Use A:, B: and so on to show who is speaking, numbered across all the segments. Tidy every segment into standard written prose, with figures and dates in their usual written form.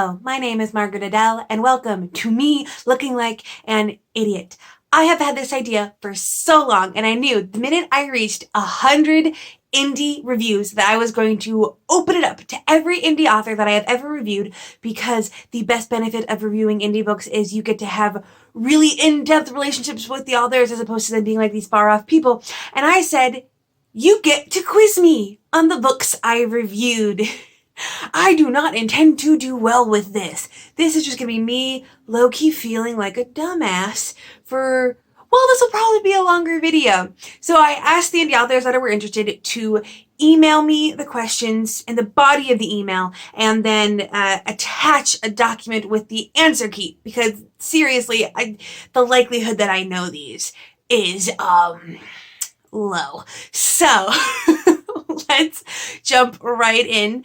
A: Hello, my name is Margaret Adele, and welcome to me looking like an idiot. I have had this idea for so long, and I knew the minute I reached 100 indie reviews that I was going to open it up to every indie author that I have ever reviewed, because the best benefit of reviewing indie books is you get to have really in-depth relationships with the authors as opposed to them being like these far-off people. And I said, you get to quiz me on the books I reviewed. I do not intend to do well with this. This is just gonna be me low-key feeling like a dumbass for, well, this will probably be a longer video. So I asked the indie authors that were interested to email me the questions in the body of the email and then attach a document with the answer key, because seriously, the likelihood that I know these is low. So let's jump right in.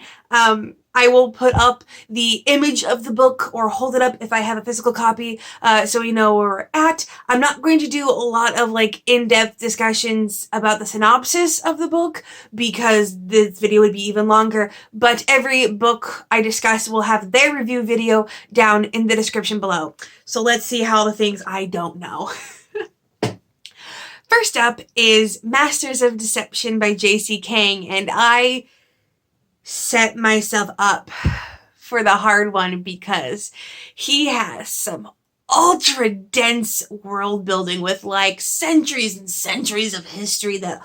A: I will put up the image of the book or hold it up if I have a physical copy so we know where we're at. I'm not going to do a lot of like in-depth discussions about the synopsis of the book because this video would be even longer, but every book I discuss will have their review video down in the description below. So let's see how the things I don't know. First up is Masters of Deception by J.C. Kang, and I set myself up for the hard one because he has some ultra dense world building with like centuries and centuries of history that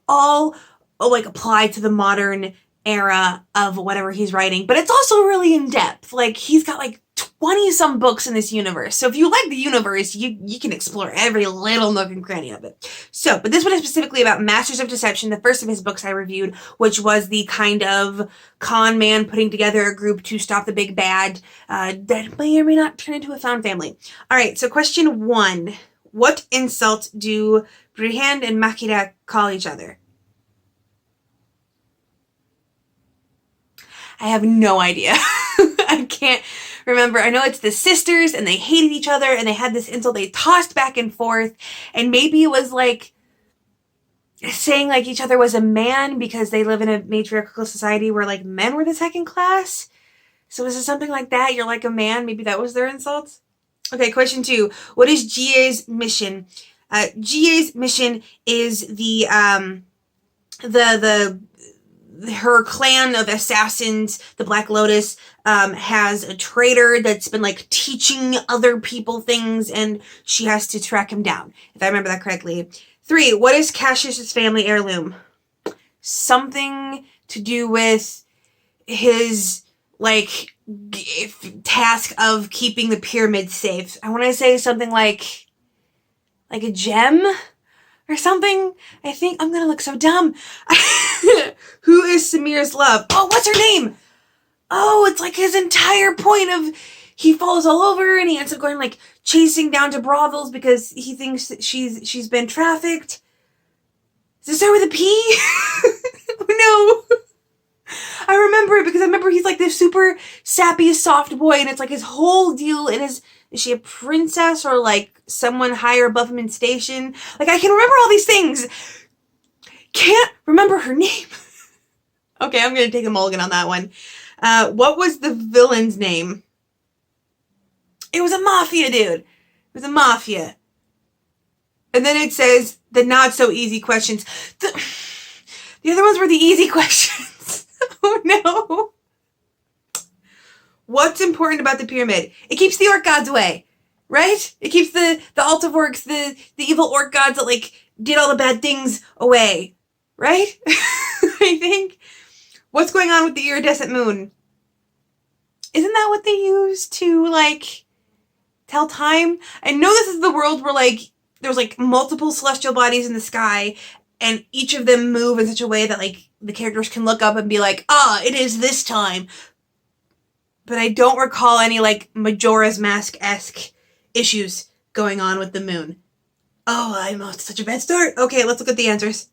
A: all like apply to the modern era of whatever he's writing, but it's also really in depth. Like he's got like 20 some books in this universe. So if you like the universe, you can explore every little nook and cranny of it. So, but this one is specifically about Masters of Deception, the first of his books I reviewed, which was the kind of con man putting together a group to stop the big bad that may or may not turn into a found family. All right, so question 1. What insult do Brihand and Makira call each other? I have no idea. I can't remember. I know it's the sisters and they hated each other and they had this insult they tossed back and forth, and maybe it was like saying like each other was a man because they live in a matriarchal society where like men were the second class. So is it something like that? You're like a man. Maybe that was their insult. Okay, question 2. What is Jie's mission? Jie's mission is her clan of assassins, the Black Lotus, has a traitor that's been like teaching other people things, and she has to track him down, if I remember that correctly. 3, what is Cassius's family heirloom? Something to do with his like task of keeping the pyramid safe. I want to say something like a gem or something. I think I'm gonna look so dumb. Who is Samir's love? Oh, what's her name? Oh, it's like his entire point of he falls all over and he ends up going like chasing down to brothels because he thinks that she's been trafficked. Does it start with a P? Oh no. I remember it because I remember he's like this super sappy soft boy, and it's like his whole deal in his, is she a princess or like someone higher above him in station? Like I can remember all these things. Can't remember her name. Okay, I'm gonna take a mulligan on that one. What was the villain's name? It was a mafia dude. It was a mafia. And then it says the not so easy questions. The other ones were the easy questions. Oh no. What's important about the pyramid? It keeps the orc gods away, right? It keeps the Alta orcs, the evil orc gods that like did all the bad things away, right? I think. What's going on with the iridescent moon? Isn't that what they use to like tell time? I know this is the world where like there's like multiple celestial bodies in the sky, and each of them move in such a way that like the characters can look up and be like, ah, it is this time. But I don't recall any like Majora's Mask-esque issues going on with the moon. Oh, I'm off to such a bad start. Okay, let's look at the answers.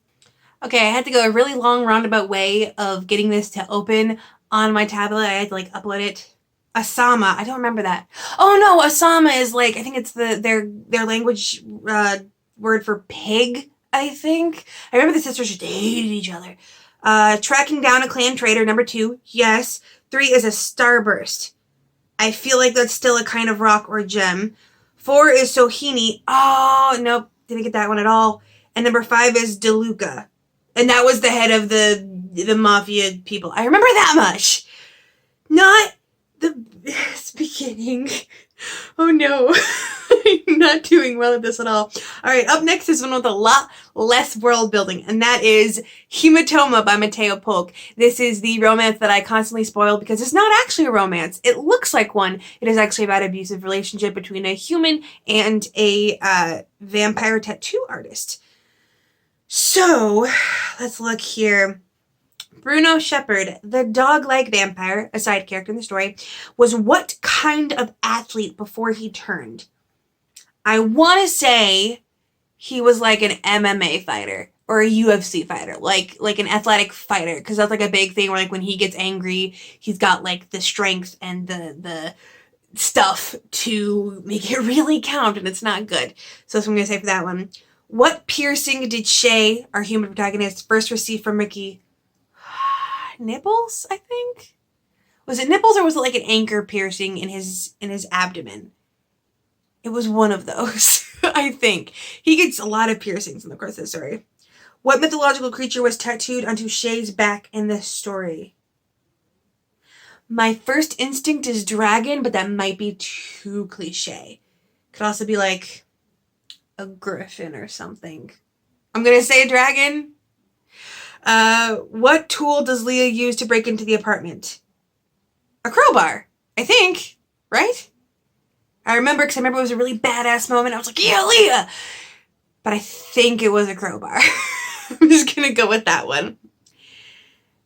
A: Okay, I had to go a really long roundabout way of getting this to open on my tablet. I had to like upload it. Asama, I don't remember that. Oh no, Asama is like, I think it's their language word for pig, I think. I remember the sisters just hated each other. Tracking down a clan traitor, number 2, yes. 3 is a starburst. I feel like that's still a kind of rock or gem. 4 is Sohini. Oh, nope. Didn't get that one at all. And number 5 is DeLuca. And that was the head of the mafia people. I remember that much. Not the beginning. Oh no. I'm not doing well at this at all. Alright, up next is one with a lot less world building, and that is Hematoma by Matteo Polk. This is the romance that I constantly spoil because it's not actually a romance. It looks like one. It is actually about an abusive relationship between a human and a vampire tattoo artist. So, let's look here. Bruno Shepard, the dog-like vampire, a side character in the story, was what kind of athlete before he turned? I want to say he was like an MMA fighter or a UFC fighter, like an athletic fighter, because that's like a big thing where like when he gets angry, he's got like the strength and the stuff to make it really count, and it's not good. So that's what I'm going to say for that one. What piercing did Shay, our human protagonist, first receive from Ricky? Nipples, I think? Was it nipples or was it like an anchor piercing in his abdomen? It was one of those, I think. He gets a lot of piercings in the course of the story. What mythological creature was tattooed onto Shay's back in this story? My first instinct is dragon, but that might be too cliche. Could also be like a griffin or something. I'm going to say dragon. What tool does Leah use to break into the apartment? A crowbar, I think, right? I remember because I remember it was a really badass moment. I was like, yeah, Leah! But I think it was a crowbar. I'm just going to go with that one.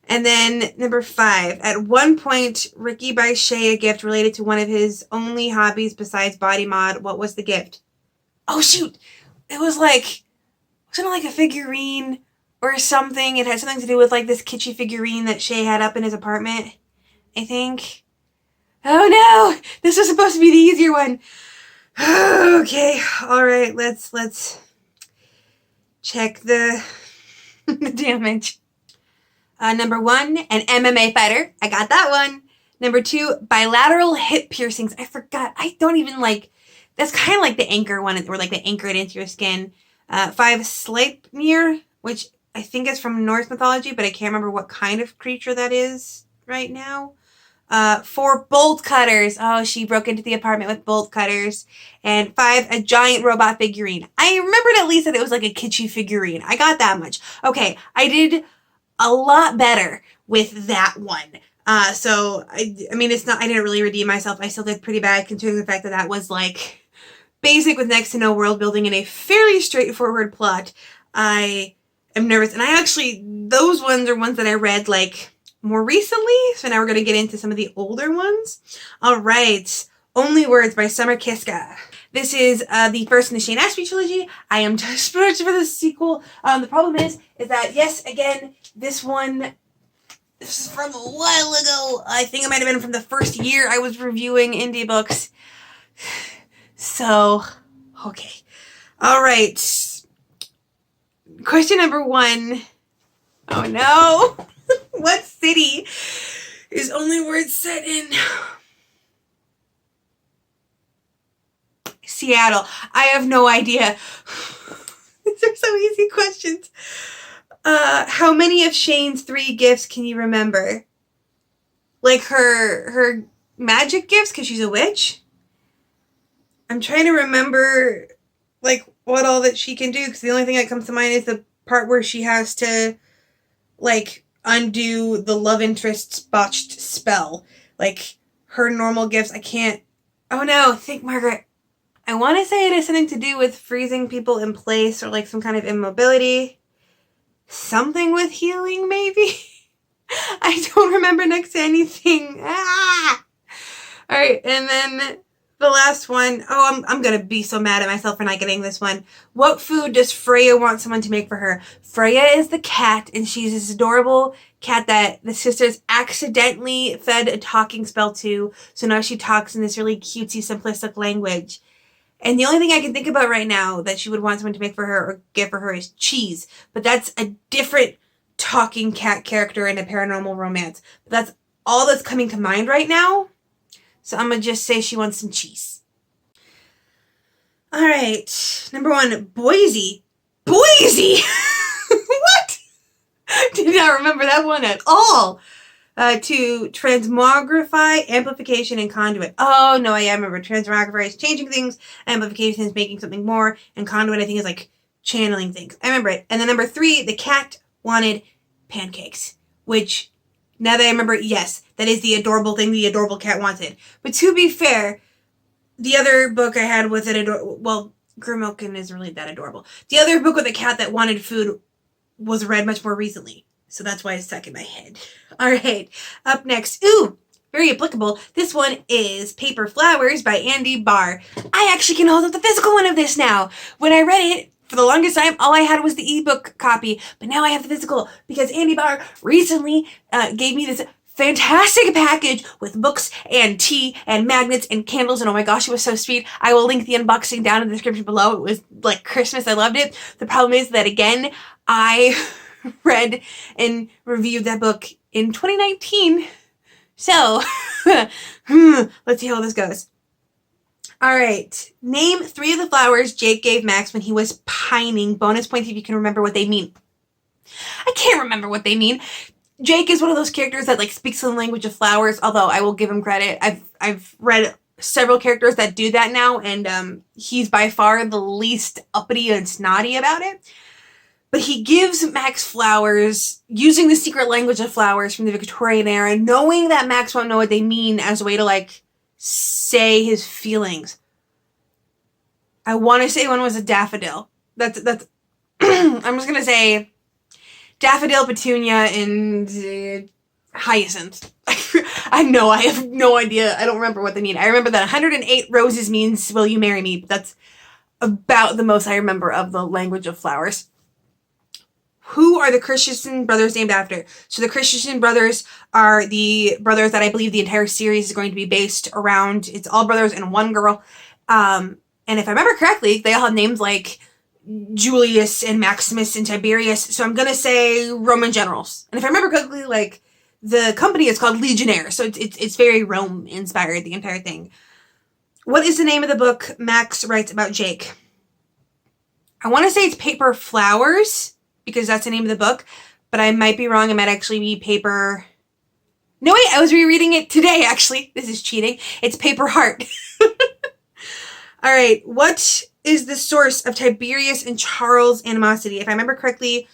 A: And then number 5. At one point, Ricky buys Shay a gift related to one of his only hobbies besides body mod. What was the gift? Oh, shoot! It was like, wasn't it like a figurine or something? It had something to do with like this kitschy figurine that Shay had up in his apartment, I think. Oh no! This was supposed to be the easier one. Okay, alright, let's check the damage. Number 1, an MMA fighter. I got that one. Number 2, bilateral hip piercings. I forgot. I don't even like, that's kind of like the anchor one, where like they anchor it into your skin. 5, Sleipnir, which I think is from Norse mythology, but I can't remember what kind of creature that is right now. 4, bolt cutters. Oh, she broke into the apartment with bolt cutters. And 5, a giant robot figurine. I remembered at least that it was like a kitschy figurine. I got that much. Okay, I did a lot better with that one. So, I mean, it's not, I didn't really redeem myself. I still did pretty bad considering the fact that that was like basic with next to no world building and a fairly straightforward plot. I am nervous. And I actually, those ones are ones that I read like more recently. So now we're going to get into some of the older ones. All right. Only Words by Summer Kiska. This is the first in the Shane Ashby trilogy. I am desperate for the sequel. The problem is that, yes, again, this is from a while ago. I think it might have been from the first year I was reviewing indie books. So, okay. All right. Question number 1. Oh, no. What city is Only Words set in? Seattle. I have no idea. These are so easy questions. How many of Shane's 3 gifts can you remember? Like her magic gifts, because she's a witch? I'm trying to remember, like, what all that she can do, because the only thing that comes to mind is the part where she has to, like, undo the love interest's botched spell. Like, her normal gifts, I can't... Oh no, think, Margaret. I want to say it has something to do with freezing people in place or, like, some kind of immobility. Something with healing, maybe? I don't remember next to anything. Ah! Alright, and then the last one. Oh, I'm gonna be so mad at myself for not getting this one. What food does Freya want someone to make for her? Freya is the cat, and she's this adorable cat that the sisters accidentally fed a talking spell to, so now she talks in this really cutesy, simplistic language. And the only thing I can think about right now that she would want someone to make for her or get for her is cheese. But that's a different talking cat character in a paranormal romance. But that's all that's coming to mind right now. So I'm going to just say she wants some cheese. All right. Number 1, Boise. Boise! What? Did not remember that one at all. To transmogrify, amplification, and conduit. Oh, no, I remember. Transmogrify is changing things. Amplification is making something more. And conduit, I think, is like channeling things. I remember it. And then number 3, the cat wanted pancakes. Which, now that I remember, yes, that is the adorable thing the adorable cat wanted. But to be fair, the other book I had with it, well, Grimilkin isn't really that adorable. The other book with a cat that wanted food was read much more recently. So that's why it's stuck in my head. All right. Up next. Ooh, very applicable. This one is Paper Flowers by Andy Barr. I actually can hold up the physical one of this now. When I read it, for the longest time, all I had was the ebook copy. But now I have the physical because Andy Barr recently gave me this fantastic package with books and tea and magnets and candles. And oh my gosh, it was so sweet. I will link the unboxing down in the description below. It was like Christmas. I loved it. The problem is that, again, I read and reviewed that book in 2019. So, let's see how this goes. All right. Name 3 of the flowers Jake gave Max when he was pining. Bonus points if you can remember what they mean. I can't remember what they mean. Jake is one of those characters that like speaks the language of flowers, although I will give him credit. I've read several characters that do that now, and he's by far the least uppity and snotty about it. But he gives Max flowers using the secret language of flowers from the Victorian era, knowing that Max won't know what they mean as a way to, like, say his feelings. I want to say one was a daffodil. That's I'm just going to say daffodil, petunia, and hyacinth. I know, I have no idea. I don't remember what they mean. I remember that 108 roses means, will you marry me? But that's about the most I remember of the language of flowers. Who are the Christensen brothers named after? So the Christensen brothers are the brothers that I believe the entire series is going to be based around. It's all brothers and one girl. And if I remember correctly, they all have names like Julius and Maximus and Tiberius. So I'm going to say Roman generals. And if I remember correctly, like the company is called Legionnaire. So it's very Rome inspired, the entire thing. What is the name of the book Max writes about Jake? I want to say it's Paper Flowers, because that's the name of the book, but I might be wrong. It might actually be Paper... No, wait, I was rereading it today, actually. This is cheating. It's Paper Heart. All right, what is the source of Tiberius and Charles' animosity? If I remember correctly,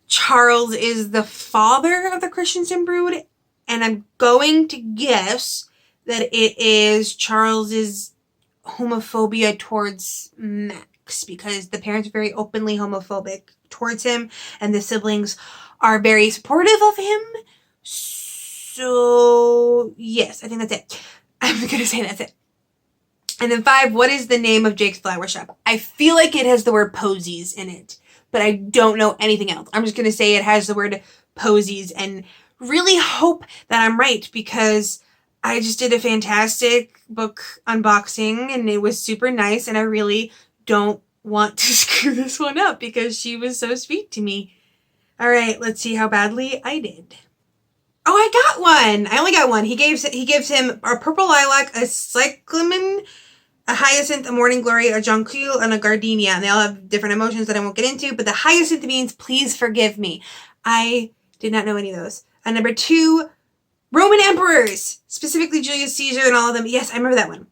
A: Charles is the father of the Christensen brood, and I'm going to guess that it is Charles's homophobia towards Max, because the parents are very openly homophobic towards him, and the siblings are very supportive of him. So, yes, I think that's it. I'm going to say that's it. And then 5, what is the name of Jake's flower shop? I feel like it has the word posies in it, but I don't know anything else. I'm just going to say it has the word posies and really hope that I'm right, because I just did a fantastic book unboxing and it was super nice, and I really don't want to screw this one up because she was so sweet to me. All right, let's see how badly I did. Oh, I got one. I only got one. He gives him a purple lilac, a cyclamen, a hyacinth, a morning glory, a jonquil, and a gardenia. And they all have different emotions that I won't get into, but the hyacinth means please forgive me. I did not know any of those. And number 2, Roman emperors, specifically Julius Caesar and all of them. Yes, I remember that one.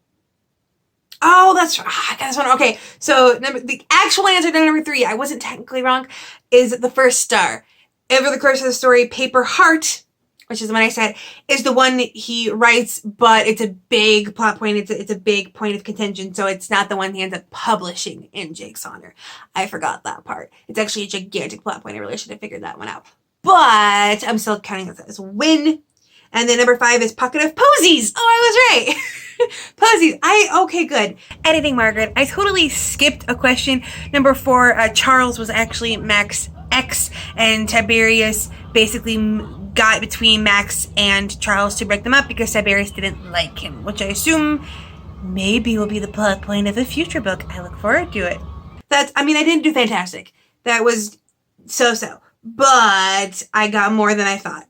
A: Oh, that's right. I got this one. Okay, so the actual answer to number 3, I wasn't technically wrong, is the first star. Over the course of the story, Paper Heart, which is the one I said, is the one he writes, but it's a big plot point. It's a big point of contention, so it's not the one he ends up publishing in Jake's honor. I forgot that part. It's actually a gigantic plot point. I really should have figured that one out. But I'm still counting this as a win. And then number 5 is Pocket of Posies. Oh, I was right. Posies. Okay, good. Editing, Margaret. I totally skipped a question. Number 4, Charles was actually Max's ex, and Tiberius basically got between Max and Charles to break them up because Tiberius didn't like him, which I assume maybe will be the plot point of a future book. I look forward to it. I didn't do fantastic. That was so-so, but I got more than I thought.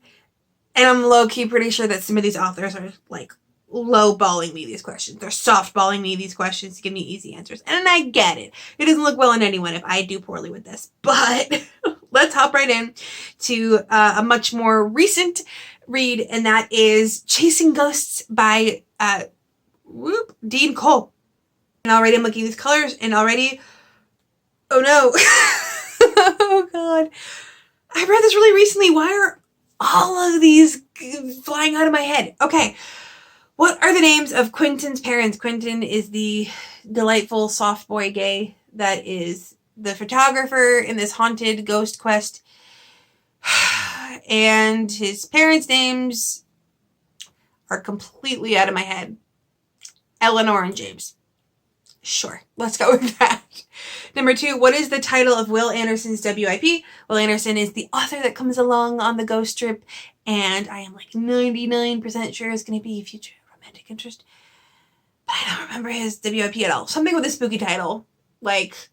A: And I'm low-key pretty sure that some of these authors are, like, low-balling me these questions. They're soft-balling me these questions to give me easy answers. And I get it. It doesn't look well on anyone if I do poorly with this. But let's hop right in to a much more recent read, and that is Chasing Ghosts by Dean Cole. And already I'm looking at these colors, and already, oh no. Oh god. I read this really recently. Why are all of these flying out of my head? Okay. What are the names of Quentin's parents? Quentin is the delightful soft boy gay that is the photographer in this haunted ghost quest. And his parents' names are completely out of my head. Eleanor and James. Sure, let's go with that. Number 2, what is the title of Will Anderson's WIP? Will Anderson is the author that comes along on the ghost trip, and I am like 99% sure it's going to be Future Romantic Interest. But I don't remember his WIP at all. Something with a spooky title. Like,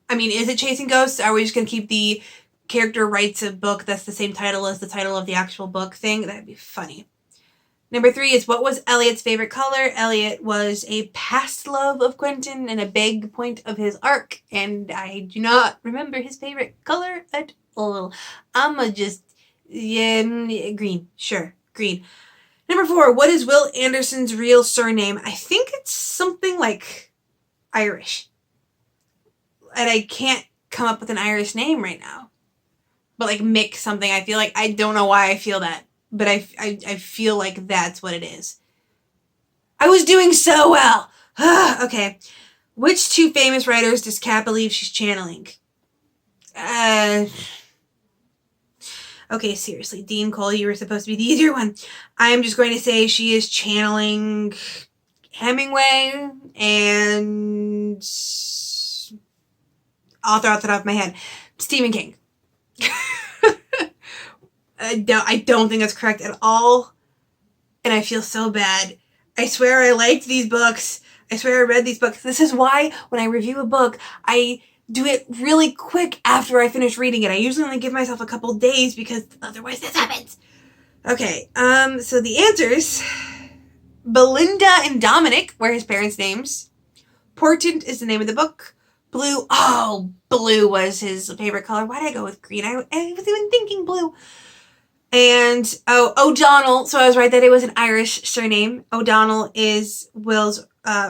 A: I mean, is it Chasing Ghosts? Are we just going to keep the character writes a book that's the same title as the title of the actual book thing? That'd be funny. Number 3 is, what was Elliot's favorite color? Elliot was a past love of Quentin and a big point of his arc, and I do not remember his favorite color at all. I'ma just, green. Sure, green. Number 4, what is Will Anderson's real surname? I think it's something like Irish. And I can't come up with an Irish name right now. But like Mick something, I feel like, I don't know why I feel that. But I feel like that's what it is. I was doing so well. Okay. Which 2 famous writers does Kat believe she's channeling? Okay, seriously. Dean Cole, you were supposed to be the easier one. I'm just going to say she is channeling Hemingway, and I'll throw out the top of my head, Stephen King. I don't think that's correct at all. And I feel so bad. I swear I liked these books. I swear I read these books. This is why when I review a book, I do it really quick after I finish reading it. I usually only give myself a couple days because otherwise this happens. Okay, so the answers. Belinda and Dominic were his parents' names. Portent is the name of the book. Blue. Oh, blue was his favorite color. Why did I go with green? I was even thinking blue. And, O'Donnell. So I was right that it was an Irish surname. O'Donnell is Will's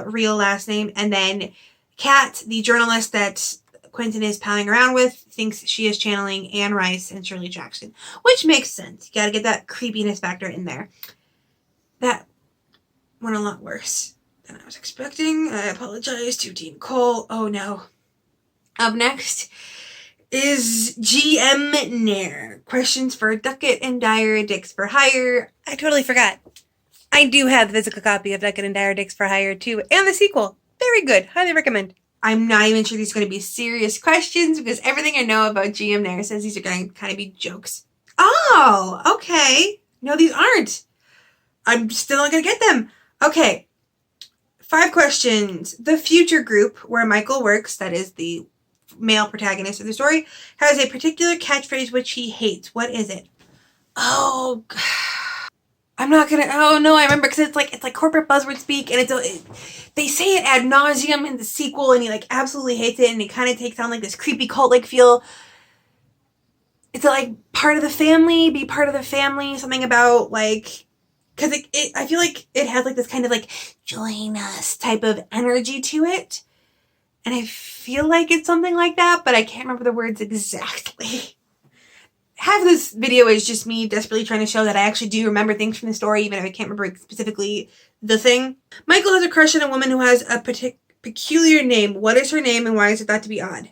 A: real last name. And then Kat, the journalist that Quentin is palling around with, thinks she is channeling Anne Rice and Shirley Jackson. Which makes sense. You gotta get that creepiness factor in there. That went a lot worse than I was expecting. I apologize to Dean Cole. Oh no. Up next is GM Nair. Questions for Duckett and Dyer, Dicks for Hire. I totally forgot. I do have the physical copy of Duckett and Dyer, Dicks for Hire too, and the sequel. Very good. Highly recommend. I'm not even sure these are going to be serious questions because everything I know about GM Nair says these are going to kind of be jokes. Oh, okay. No, these aren't. I'm still not going to get them. Okay. 5 questions. The Future Group, where Michael works, that is the male protagonist of the story, has a particular catchphrase which he hates. What is it? Oh, I'm not gonna. Oh no, I remember because it's like corporate buzzword speak, and they say it ad nauseum in the sequel, and he like absolutely hates it, and it kind of takes on like this creepy cult like feel. It's like part of the family, be part of the family. Something about like, because I feel like it has like this kind of like join us type of energy to it. And I feel like it's something like that, but I can't remember the words exactly. Half of this video is just me desperately trying to show that I actually do remember things from the story, even if I can't remember specifically the thing. Michael has a crush on a woman who has a peculiar name. What is her name and why is it thought to be odd?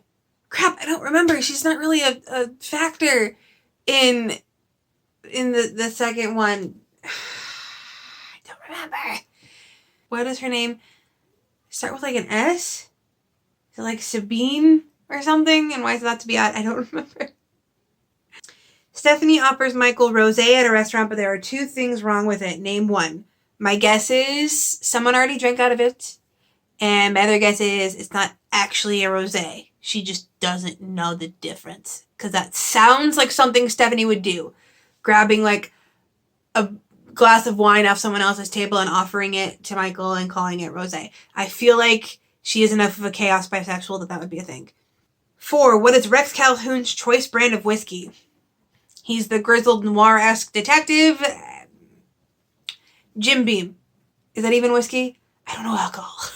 A: Crap, I don't remember. She's not really a factor in the second one. I don't remember. What is her name? Start with like an S? Is it like Sabine or something? And why is that to be odd? I don't remember. Stephanie offers Michael rosé at a restaurant, but there are 2 things wrong with it. Name 1. My guess is someone already drank out of it. And my other guess is it's not actually a rosé. She just doesn't know the difference. Because that sounds like something Stephanie would do. Grabbing like a glass of wine off someone else's table and offering it to Michael and calling it rosé. I feel like she is enough of a chaos bisexual that would be a thing. 4. What is Rex Calhoun's choice brand of whiskey? He's the grizzled noir-esque detective. Jim Beam. Is that even whiskey? I don't know alcohol.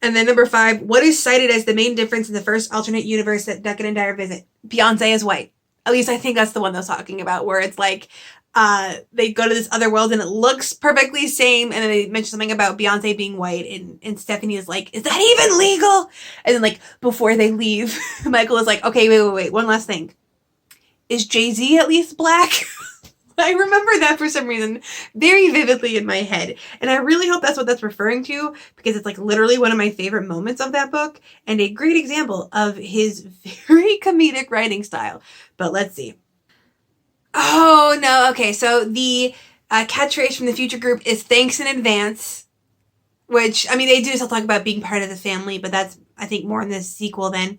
A: And then number 5, what is cited as the main difference in the first alternate universe that Duckett and Dyer visit? Beyonce is white. At least I think that's the one they're talking about, where it's like they go to this other world and it looks perfectly same, and then they mention something about Beyonce being white, and Stephanie is like, is that even legal? And then like before they leave, Michael is like, okay, wait, one last thing. Is Jay-Z at least black? I remember that for some reason very vividly in my head. And I really hope that's what that's referring to, because it's like literally one of my favorite moments of that book and a great example of his very comedic writing style. But let's see. Oh, no. Okay, so the catchphrase from the future group is thanks in advance, which, I mean, they do still talk about being part of the family, but that's, I think, more in the sequel then.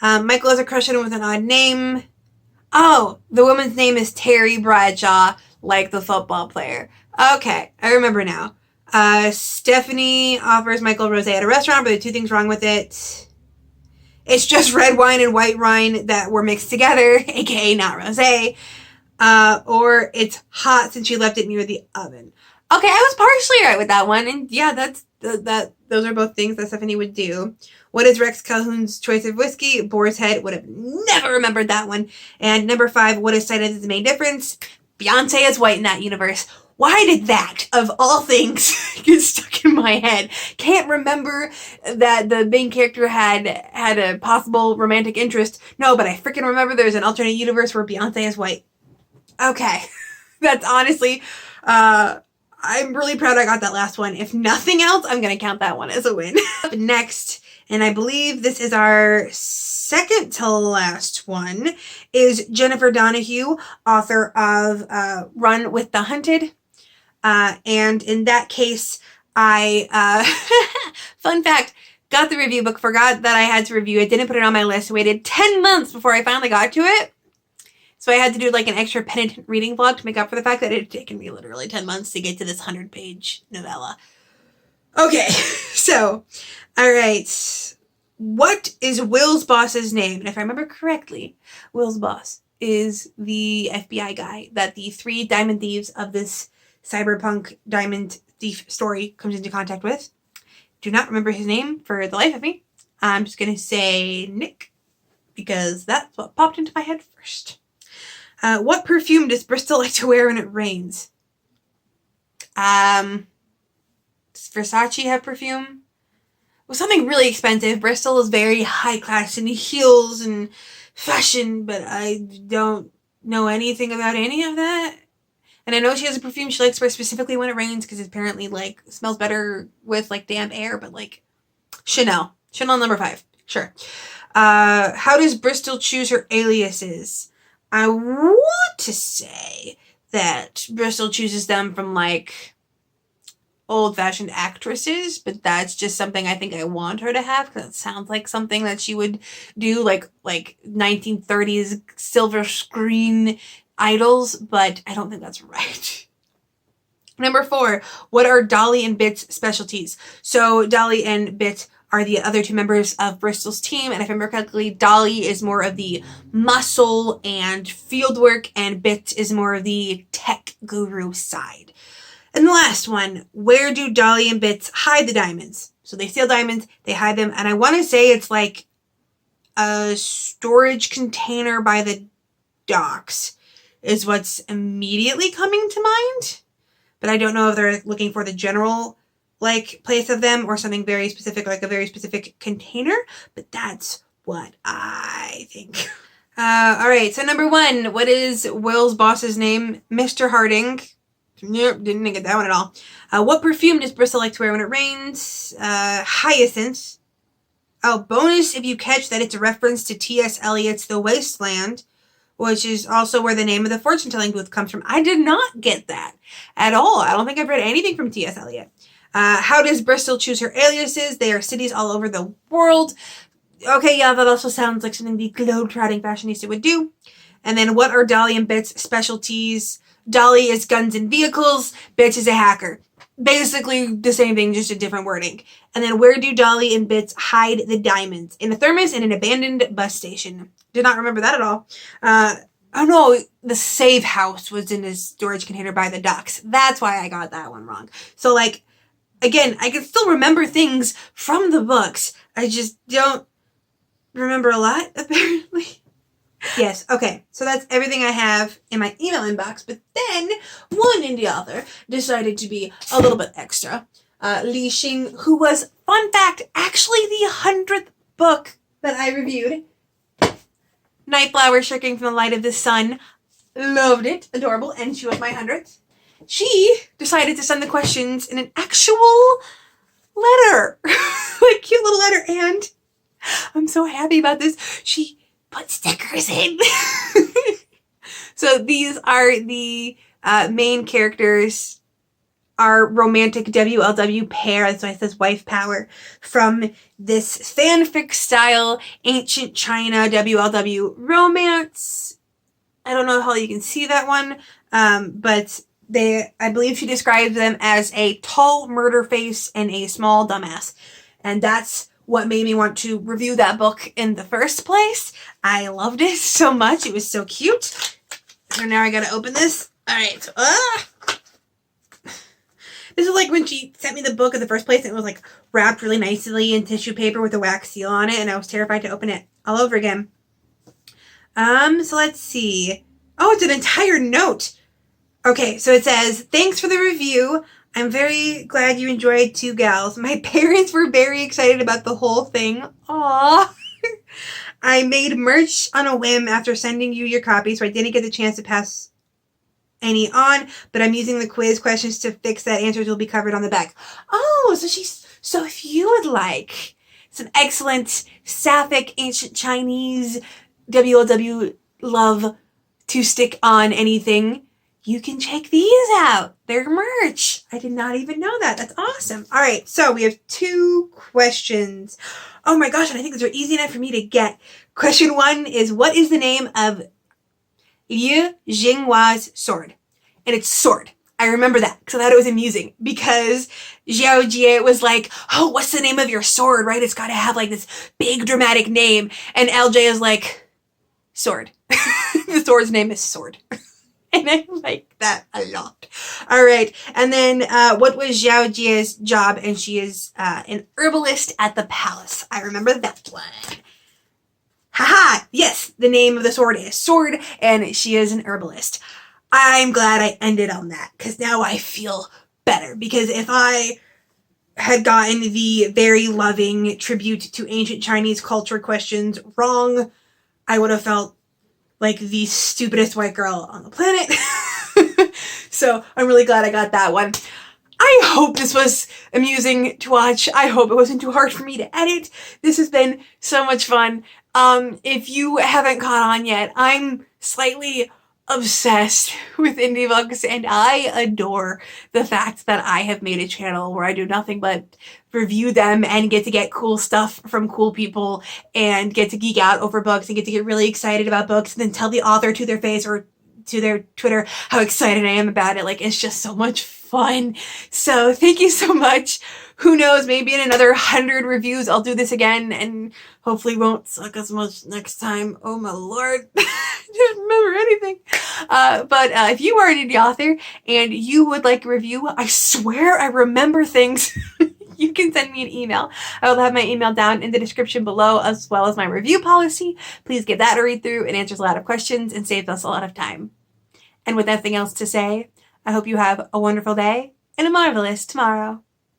A: Michael has a crush on him with an odd name. Oh, the woman's name is Terry Bradshaw, like the football player. Okay, I remember now. Stephanie offers Michael rosé at a restaurant, but there are 2 things wrong with it. It's just red wine and white wine that were mixed together, aka not rosé. Or it's hot since she left it near the oven. Okay, I was partially right with that one, and yeah, those are both things that Stephanie would do. What is Rex Calhoun's choice of whiskey? Boar's Head. Would have never remembered that one. And number 5, what is cited as the main difference? Beyonce is white in that universe. Why did that, of all things, get stuck in my head? Can't remember that the main character had a possible romantic interest. No, but I freaking remember there's an alternate universe where Beyonce is white. Okay. That's honestly, I'm really proud I got that last one. If nothing else, I'm going to count that one as a win. Up next, and I believe this is our second to last one, is Jennifer Donahue, author of Run with the Hunted. And in that case, fun fact, got the review book, forgot that I had to review it, didn't put it on my list, waited 10 months before I finally got to it. So I had to do like an extra penitent reading vlog to make up for the fact that it had taken me literally 10 months to get to this 100-page novella. Okay, so, all right. What is Will's boss's name? And if I remember correctly, Will's boss is the FBI guy that the 3 diamond thieves of this cyberpunk diamond thief story comes into contact with. Do not remember his name for the life of me. I'm just going to say Nick, because that's what popped into my head first. What perfume does Bristol like to wear when it rains? Does Versace have perfume? Well, something really expensive. Bristol is very high class in heels and fashion, but I don't know anything about any of that. And I know she has a perfume she likes to wear specifically when it rains because it apparently like smells better with like damp air, but like Chanel number 5. Sure. How does Bristol choose her aliases? I want to say that Bristol chooses them from like old-fashioned actresses, but that's just something I think I want her to have because it sounds like something that she would do, like 1930s silver screen idols, but I don't think that's right. Number 4, what are Dolly and Bit's specialties? So Dolly and Bit are the other 2 members of Bristol's team, and if I remember correctly, Dolly is more of the muscle and field work, and Bit is more of the tech guru side. And the last one, where do Dolly and Bit hide the diamonds? So they steal diamonds, they hide them, and I want to say it's like a storage container by the docks is what's immediately coming to mind, but I don't know if they're looking for the general like place of them or something very specific, like a very specific container, but that's what I think. All right, so number 1, what is Will's boss's name? Mr. Harding. Nope, didn't get that one at all. What perfume does Bristol like to wear when it rains? Hyacinth. Oh, bonus if you catch that it's a reference to T.S. Eliot's The Wasteland, which is also where the name of the fortune-telling booth comes from. I did not get that at all. I don't think I've read anything from T.S. Eliot. How does Bristol choose her aliases? They are cities all over the world. Okay, yeah, that also sounds like something the globe-trotting fashionista would do. And then what are Dolly and Bit's specialties? Dolly is guns and vehicles. Bitch is a hacker. Basically the same thing, just a different wording. And then where do Dolly and Bits hide the diamonds? In a thermos in an abandoned bus station. Did not remember that at all. Oh no, the safe house was in a storage container by the ducks. That's why I got that one wrong. So like, again, I can still remember things from the books. I just don't remember a lot, apparently. Yes, okay, so that's everything I have in my email inbox, but then one indie author decided to be a little bit extra. Li Xing, who was, fun fact, actually the 100th book that I reviewed. Nightflower Shrinking from the Light of the Sun. Loved it. Adorable. And she was my 100th. She decided to send the questions in an actual letter. Like, cute little letter. And I'm so happy about this. She put stickers in. So these are the main characters, our romantic WLW pair, that's why it says wife power, from this fanfic style ancient China WLW romance. I don't know how you can see that one, but I believe she describes them as a tall murder face and a small dumbass. And that's what made me want to review that book in the first place. I loved it so much. It was so cute. So now I gotta open this. All right. So, this is like when she sent me the book in the first place and it was like wrapped really nicely in tissue paper with a wax seal on it, and I was terrified to open it all over again. So let's see. Oh, it's an entire note. Okay, so it says, thanks for the review. I'm very glad you enjoyed Two Gals. My parents were very excited about the whole thing. Aww. I made merch on a whim after sending you your copy, so I didn't get the chance to pass any on, but I'm using the quiz questions to fix that. Answers will be covered on the back. Oh, so if you would like some excellent sapphic ancient Chinese WLW love to stick on anything, you can check these out. They're merch. I did not even know that. That's awesome. All right, so we have 2 questions. Oh my gosh, and I think these are easy enough for me to get. Question 1 is, what is the name of Liu Jinghua's sword? And it's sword. I remember that because I thought it was amusing because Xiao Jie was like, oh, what's the name of your sword, right? It's got to have like this big dramatic name. And LJ is like, sword. The sword's name is sword. And I like that a lot. All right. And then what was Xiao Jie's job? And she is an herbalist at the palace. I remember that one. Haha! Yes, the name of the sword is Sword, and she is an herbalist. I'm glad I ended on that, because now I feel better. Because if I had gotten the very loving tribute to ancient Chinese culture questions wrong, I would have felt like the stupidest white girl on the planet. So I'm really glad I got that one. I hope this was amusing to watch. I hope it wasn't too hard for me to edit. This has been so much fun. If you haven't caught on yet, I'm slightly obsessed with indie books, and I adore the fact that I have made a channel where I do nothing but review them and get to get cool stuff from cool people and get to geek out over books and get to get really excited about books and then tell the author to their face or to their Twitter how excited I am about it. Like, it's just so much fun. So thank you so much. Who knows, maybe in another 100 reviews I'll do this again and hopefully won't suck as much next time. Oh my lord. I don't remember anything. But if you are an indie author and you would like a review, I swear I remember things. You can send me an email. I will have my email down in the description below, as well as my review policy. Please give that a read through. It answers a lot of questions and saves us a lot of time. And with nothing else to say, I hope you have a wonderful day and a marvelous tomorrow.